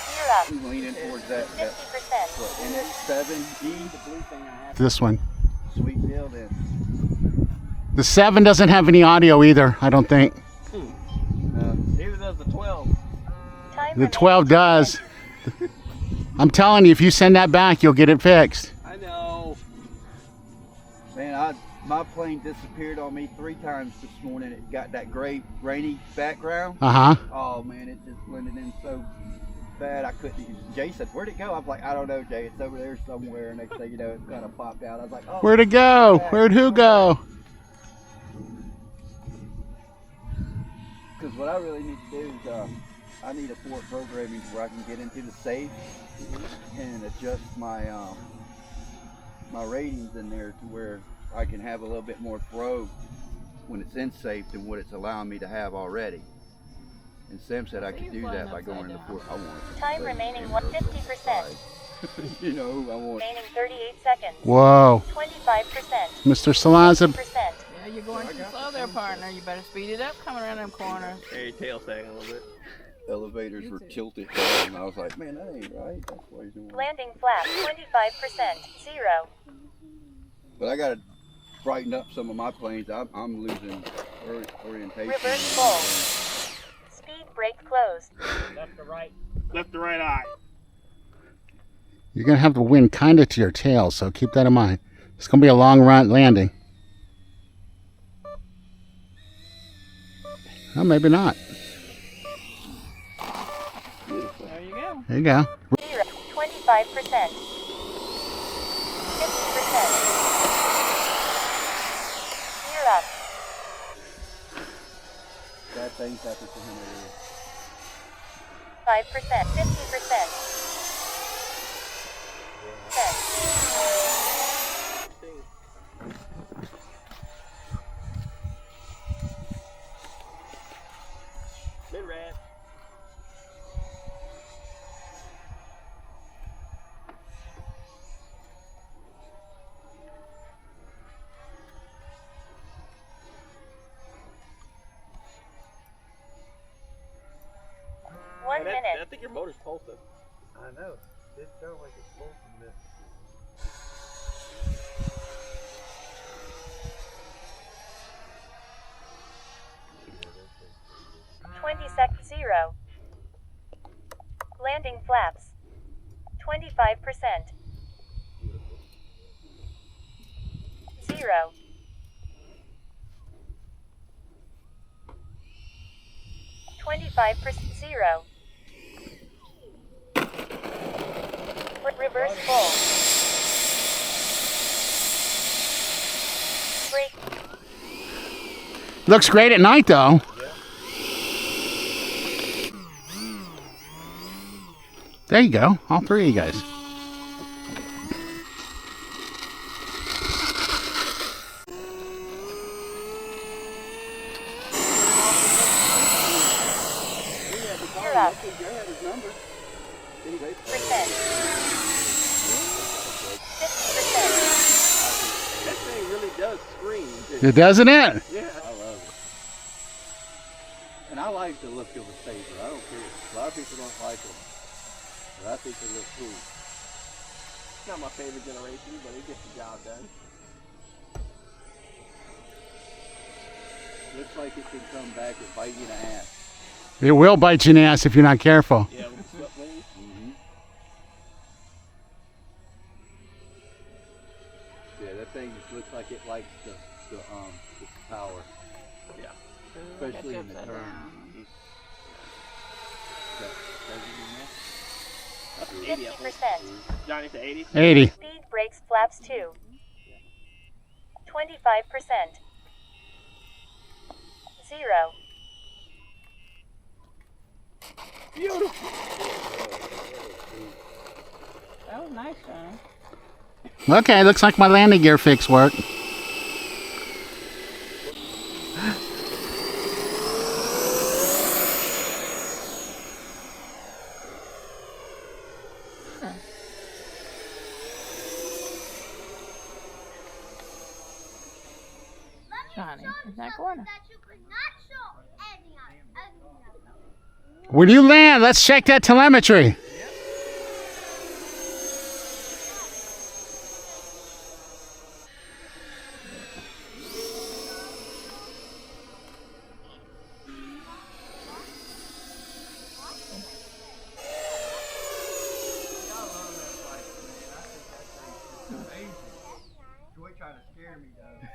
Gear up. I'm leaning towards that 50%. NX7E, the blue thing I have. This one. Sweet deal then. The 7 doesn't have any audio either, I don't think. Neither does the 12. Time The 12 does. I'm telling you, if you send that back, you'll get it fixed. I know. Man, my plane disappeared on me 3 times this morning. It got that gray, rainy background. Oh man, it just blended in so bad I couldn't. Jay said, "Where'd it go?" I was like, "I don't know, Jay. It's over there somewhere." And next thing you know, it kind of popped out. I was like, "Oh." Where'd it go? Where'd who go? Because what I really need to do is I need a port programming where I can get into the safe and adjust my my ratings in there to where I can have a little bit more throw when it's in safe than what it's allowing me to have already. And Sam said I could do that by going into port. I want it. Time remaining 150%. You know, I want. Remaining 38 seconds. Whoa. 25%. Mr. Salaza. 50%. Yeah, you're going too slow there, partner. You better speed it up coming around them corners. Hey, tail sagging a little bit. Elevators were tilted down, and I was like, man, that ain't right. That's what he's doing. Landing flap 25%. 0. But I gotta brighten up some of my planes. I'm losing orientation. Reverse full. Speed brake closed. Left to right. Left to right eye. You're going to have the wind kind of to your tail, so keep that in mind. It's going to be a long run landing. Well, maybe not. There you go. There you go. 0. 25%. 50%. Gear up. Bad things happen to him over 5%. 50%. Mid-red. One minute. I think your motor's pulsing. I know. It sounds like it's pulsing this. Zero. Landing flaps. 25%. 0. %0. Reverse full. Brake. Looks great at night, though. There you go. All 3 of you guys. You're up. Percent. 50%. That thing really does scream. It doesn't it? Yeah. I love it. And I like the look of a Sabre. I don't care. A lot of people don't like them. But I think they look cool. It's not my favorite generation, but it gets the job done. Looks like it can come back and bite you in the ass. It will bite you in the ass if you're not careful. Yeah, with the swept wings. Yeah, that thing just looks like it likes the power. Yeah. Especially in the turn. Up to 80, I think. 50%. Johnny to 80. 80. Speed brakes flaps 2. 25%. 0. Beautiful. That was nice, John. Okay, looks like my landing gear fix worked. Johnny, in that corner. Where do you land? Let's check that telemetry. Joy trying to scare me though.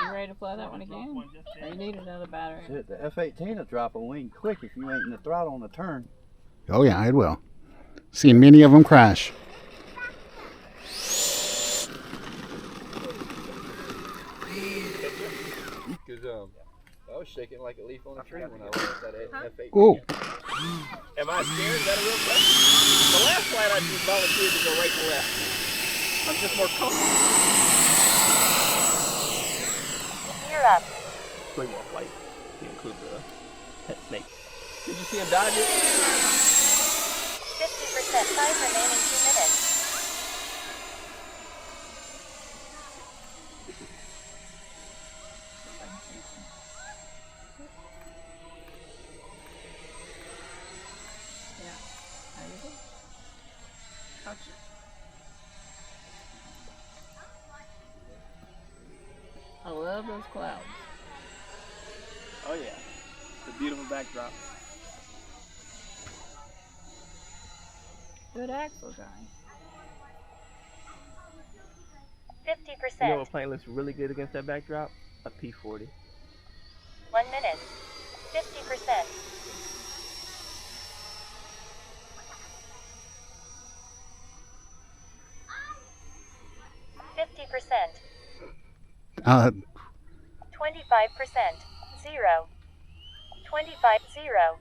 You ready to fly that one again? Or you need another battery? Shit, the F-18 will drop a wing quick if you ain't in the throttle on the turn. Oh yeah, it will. Seen many of them crash. Cause I was shaking like a leaf on a tree when I was at that F-18. Ooh. Am I scared? Is that a real question? The last flight I just volunteered to go right to left. I'm just more comfortable. Gear up. Way more flight. You include the pet snake. Did you see him dodge it? 50% time remaining 2 minutes. I love those clouds. Oh yeah. It's a beautiful backdrop. Good axle, Johnny. 50%. You know what plane looks really good against that backdrop? A P-40. 1 minute. 50%. Uh, 25%. 0. 25. 0.